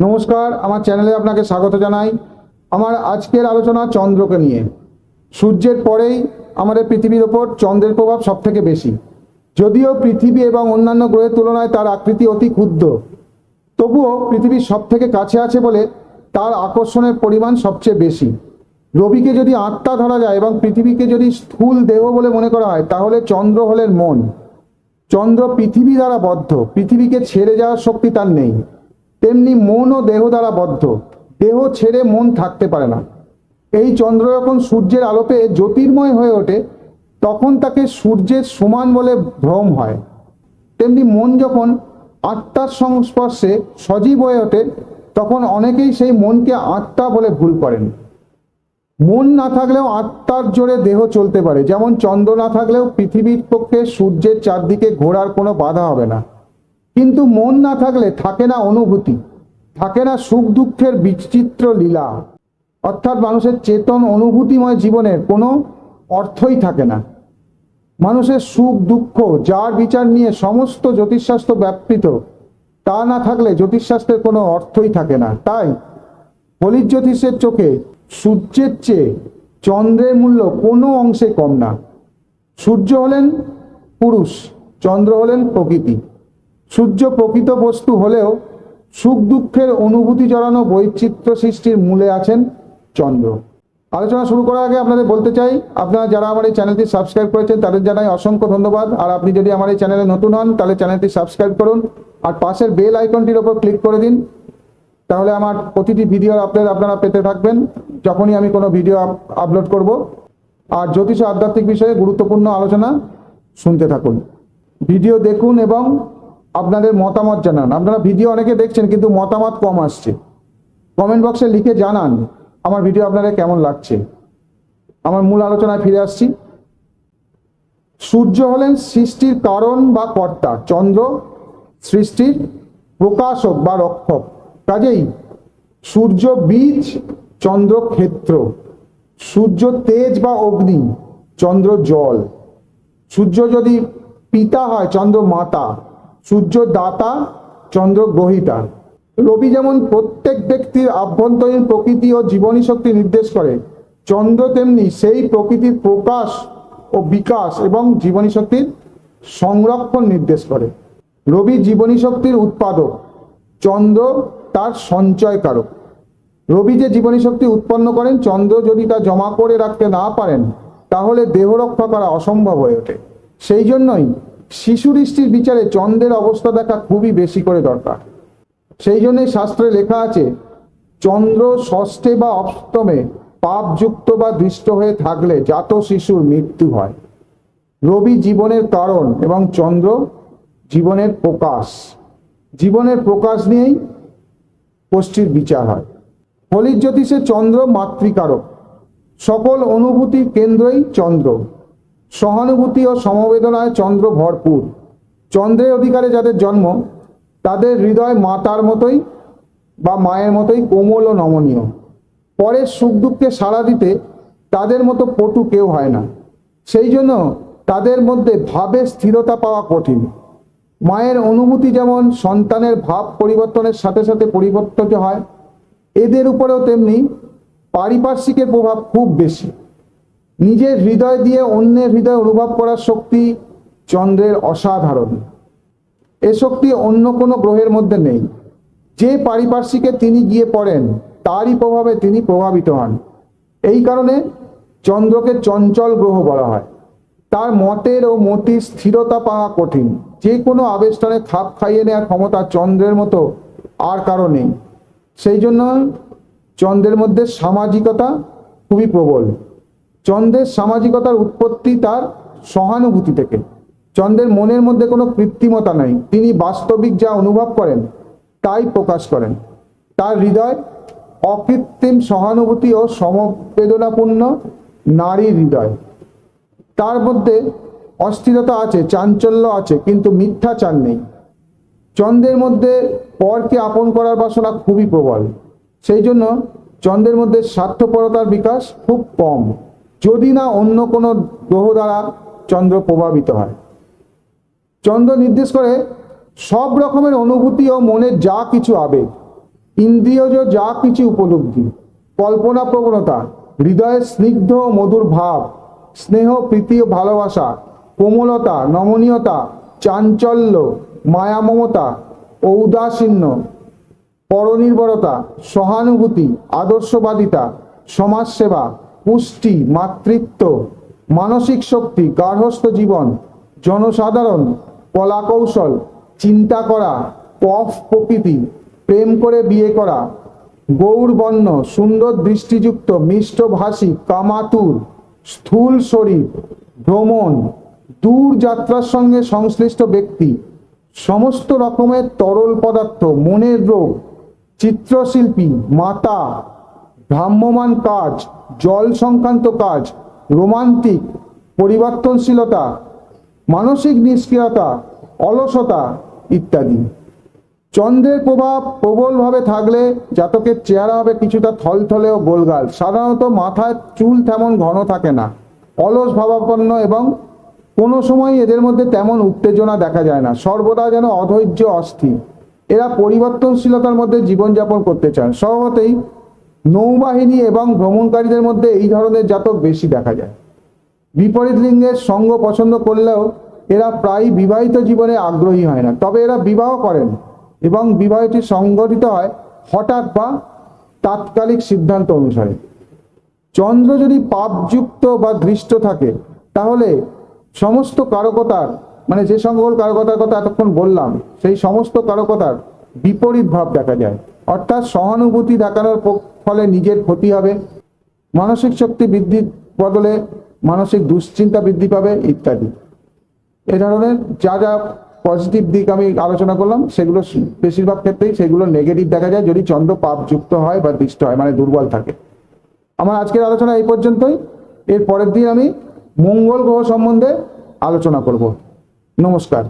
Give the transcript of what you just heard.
নমস্কার, আমার চ্যানেলে আপনাকে স্বাগত জানাই। আমার আজকের আলোচনা চন্দ্রকে নিয়ে। সূর্যের পরেই আমাদের পৃথিবীর ওপর চন্দ্রের প্রভাব সবথেকে বেশি। যদিও পৃথিবী এবং অন্যান্য গ্রহের তুলনায় তার আকৃতি অতি ক্ষুদ্র, তবুও পৃথিবীর সবথেকে কাছে আছে বলে তার আকর্ষণের পরিমাণ সবচেয়ে বেশি। রবিকে যদি আত্মা ধরা যায় এবং পৃথিবীকে যদি স্থূল দেহ বলে মনে করা হয়, তাহলে চন্দ্র হলেন মন। চন্দ্র পৃথিবী দ্বারা বদ্ধ, পৃথিবীকে ছেড়ে যাওয়ার শক্তি তার নেই। তেমনি মনও দেহ দ্বারা বদ্ধ, দেহ ছেড়ে মন থাকতে পারে না। এই চন্দ্র যখন সূর্যের আলোতে জ্যোতির্ময় হয়ে ওঠে, তখন তাকে সূর্যের সমান বলে ভ্রম হয়। তেমনি মন যখন আত্মার সংস্পর্শে সজীব হয়ে ওঠে, তখন অনেকেই সেই মনকে আত্মা বলে ভুল করেন। মন না থাকলেও আত্মার জোরে দেহ চলতে পারে, যেমন চন্দ্র না থাকলেও পৃথিবীর পক্ষে সূর্যের চারদিকে ঘোরার কোনো বাধা হবে না। কিন্তু মন না থাকলে থাকে না অনুভূতি, থাকে না সুখ দুঃখের বিচিত্র লীলা, অর্থাৎ মানুষের চেতন অনুভূতিময় জীবনের কোনো অর্থই থাকে না। মানুষের সুখ দুঃখ যার বিচার নিয়ে সমস্ত জ্যোতিষশাস্ত্র ব্যাপৃত, তা না থাকলে জ্যোতিষশাস্ত্রের কোনো অর্থই থাকে না। তাই ফলিত জ্যোতিষের চোখে সূর্যের চেয়ে চন্দ্রের মূল্য কোনো অংশে কম না। সূর্য হলেন পুরুষ, চন্দ্র হলেন প্রকৃতি। সূর্য প্রকৃত বস্তু হলেও সুখ দুঃখের অনুভূতি জড়ানো বৈচিত্র্য সৃষ্টির মূলে আছেন চন্দ্র। আলোচনা শুরু করার আগে আপনাদের বলতে চাই, আপনারা যারা আমার এই চ্যানেলটি সাবস্ক্রাইব করেছেন তাদের জানাই অসংখ্য ধন্যবাদ। আর আপনি যদি আমার এই চ্যানেলে নতুন হন, তাহলে চ্যানেলটি সাবস্ক্রাইব করুন আর পাশের বেল আইকনটির ওপর ক্লিক করে দিন। তাহলে আমার প্রতিটি ভিডিওর আপডেট আপনারা পেতে থাকবেন যখনই আমি কোনো ভিডিও আপলোড করব। আর জ্যোতিষ আধ্যাত্মিক বিষয়ে গুরুত্বপূর্ণ আলোচনা শুনতে থাকুন। ভিডিও দেখুন এবং আপনাদের মতামত জানান। আপনারা ভিডিও অনেকে দেখছেন কিন্তু মতামত কম আসছে। কমেন্ট বক্সে লিখে জানান আমার ভিডিও আপনাদের কেমন লাগছে। আমার মূল আলোচনায় ফিরে আসছি। সূর্য হলেন সৃষ্টির কারণ বা কর্তা, চন্দ্র সৃষ্টির প্রকাশক বা রক্ষক। কাজেই সূর্য বীজ, চন্দ্র ক্ষেত্র। সূর্য তেজ বা অগ্নি, চন্দ্র জল। সূর্য যদি পিতা হয়, চন্দ্র মাতা। সূর্য দাতা, চন্দ্র গ্রহিতা। রবি যেমন প্রত্যেক ব্যক্তির আভ্যন্তরীণ প্রকৃতি ও জীবনী শক্তি নির্দেশ করে, চন্দ্র তেমনি সেই প্রকৃতির প্রকাশ ও বিকাশ এবং জীবনী শক্তির সংরক্ষণ নির্দেশ করে। রবি জীবনী শক্তির উৎপাদক, চন্দ্র তার সঞ্চয়কারক। রবি যে জীবনী শক্তি উৎপন্ন করেন, চন্দ্র যদি তা জমা করে রাখতে না পারেন, তাহলে দেহ রক্ষা করা অসম্ভব হয়ে ওঠে। সেই জন্যই শিশু দৃষ্টির বিচারে চন্দ্রের অবস্থা দেখা খুবই বেশি করে দরকার। সেই জন্যই শাস্ত্রে লেখা আছে, চন্দ্র ষষ্ঠে বা অষ্টমে পাপযুক্ত বা দৃষ্ট হয়ে থাকলে জাত শিশুর মৃত্যু হয়। রবি জীবনের কারণ এবং চন্দ্র জীবনের প্রকাশ। জীবনের প্রকাশ নিয়েই গোষ্ঠীর বিচার হয়। ফলিত জ্যোতিষে চন্দ্র মাতৃকারক। সকল অনুভূতির কেন্দ্রই চন্দ্র। সহানুভূতি ও সমবেদনায় চন্দ্র ভরপুর। চন্দ্রের অধিকারে যাদের জন্ম, তাদের হৃদয় মাতার মতোই বা মায়ের মতোই কোমল ও নমনীয়। পরের সুখ দুঃখে সাড়া দিতে তাদের মতো পটু কেউ হয় না। সেই জন্য তাদের মধ্যে ভাবে স্থিরতা পাওয়া কঠিন। মায়ের অনুভূতি যেমন সন্তানের ভাব পরিবর্তনের সাথে সাথে পরিবর্তিত হয়, এদের উপরেও তেমনি পারিপার্শ্বিকের প্রভাব খুব বেশি। নিজের হৃদয় দিয়ে অন্যের হৃদয় অনুভব করার শক্তি চন্দ্রের অসাধারণ। এ শক্তি অন্য কোনো গ্রহের মধ্যে নেই। যে পারিপার্শ্বিকে তিনি গিয়ে পড়েন, তারই প্রভাবে তিনি প্রভাবিত হন। এই কারণে চন্দ্রকে চঞ্চল গ্রহ বলা হয়। তার মতের ও মতির স্থিরতা পাওয়া কঠিন। যে কোনো আবেষ্টনে খাপ খাইয়ে নেওয়ার ক্ষমতা চন্দ্রের মতো আর কারো নেই। সেই জন্য চন্দ্রের মধ্যে সামাজিকতা খুবই প্রবল। চন্দ্রের সামাজিকতার উৎপত্তি তার সহানুভূতি থেকে। চন্দ্রের মনের মধ্যে কোনো কৃত্রিমতা নেই। তিনি বাস্তবিক যা অনুভব করেন তাই প্রকাশ করেন। তার হৃদয় অকৃত্রিম সহানুভূতি ও সমবেদনাপূর্ণ নারীর হৃদয়। তার মধ্যে অস্থিরতা আছে, চাঞ্চল্য আছে, কিন্তু মিথ্যাচার নেই। চন্দ্রের মধ্যে পরকে আপন করার বাসনা খুবই প্রবল। সেই জন্য চন্দ্রের মধ্যে স্বার্থপরতার বিকাশ খুব কম, যদি না অন্য কোনো গ্রহ দ্বারা চন্দ্র প্রভাবিত হয়। চন্দ্র নির্দেশ করে সব রকমের অনুভূতি ও মনের যা কিছু আবেগ। ইন্দ্রিয়জ যা কিছু উপলব্ধি, কল্পনা প্রবণতা, হৃদয়ের স্নিগ্ধ ও মধুর ভাব, স্নেহ প্রীতি ও ভালোবাসা, কোমলতা, নমনীয়তা, চাঞ্চল্য, মায়া মমতা, ঔদাসীন্য, পরনির্ভরতা, সহানুভূতি, আদর্শবাদিতা, সমাজসেবা, পুষ্টি, মাতৃত্ব, মানসিক শক্তি, গার্হস্থ্য জীবন, জনসাধারণ, কলাকৌশল, চিন্তা করা, কফ প্রকৃতি, প্রেম করে বিয়ে করা, গৌরবর্ণ, সুন্দর দৃষ্টিযুক্ত, মিষ্টভাষী, কামাতুর, স্থূল শরীর, ভ্রমণ, দূর যাত্রার সঙ্গে সংশ্লিষ্ট ব্যক্তি, সমস্ত রকমের তরল পদার্থ, মনের রোগ, চিত্রশিল্পী, মাতা, ভ্রাম্যমান কাজ, জল সংক্রান্ত কাজ, রোমান্টিক, পরিবর্তনশীলতা, মানসিক নিষ্ক্রিয়তা, অলসতা ইত্যাদি। চন্দ্রের প্রভাব প্রবলভাবে থাকলে জাতকের চেহারা হবে কিছুটা থলথলে ও গোলগাল। সাধারণত মাথায় চুল তেমন ঘন থাকে না, অলস ভাবাপন্ন এবং কোনো সময় এদের মধ্যে তেমন উত্তেজনা দেখা যায় না, সর্বদা যেন অধৈর্য, অস্থির। এরা পরিবর্তনশীলতার মধ্যে জীবনযাপন করতে চান। স্বভাবতই নৌবাহিনী এবং ভ্রমণকারীদের মধ্যে এই ধরনের জাতক বেশি দেখা যায়। বিপরীত লিঙ্গের সঙ্গ পছন্দ করলেও এরা প্রায় বিবাহিত জীবনে আগ্রহী হয় না, তবে এরা বিবাহ করেন এবং বিবাহটি সংঘটিত হয় হঠাৎ বা তাৎকালিক সিদ্ধান্ত অনুসারে। চন্দ্র যদি পাপযুক্ত বা দৃষ্ট থাকে তাহলে সমস্ত কারকতার, মানে যে সকল কারকতার কথা এতক্ষণ বললাম, সেই সমস্ত কারকতার বিপরীত ভাব দেখা যায়। অর্থাৎ সহানুভূতি দেখানোর ফলে নিজের ক্ষতি হবে, মানসিক শক্তি বৃদ্ধির বদলে মানসিক দুশ্চিন্তা বৃদ্ধি পাবে ইত্যাদি। এ ধরনের যা যা পজিটিভ দিক আমি আলোচনা করলাম সেগুলো বেশিরভাগ ক্ষেত্রেই সেগুলো নেগেটিভ দেখা যায় যদি চন্দ্র পাপযুক্ত হয় বা দৃষ্ট হয়, মানে দুর্বল থাকে। আমার আজকের আলোচনা এই পর্যন্তই। এর পরের দিন আমি মঙ্গল গ্রহ সম্বন্ধে আলোচনা করব। নমস্কার।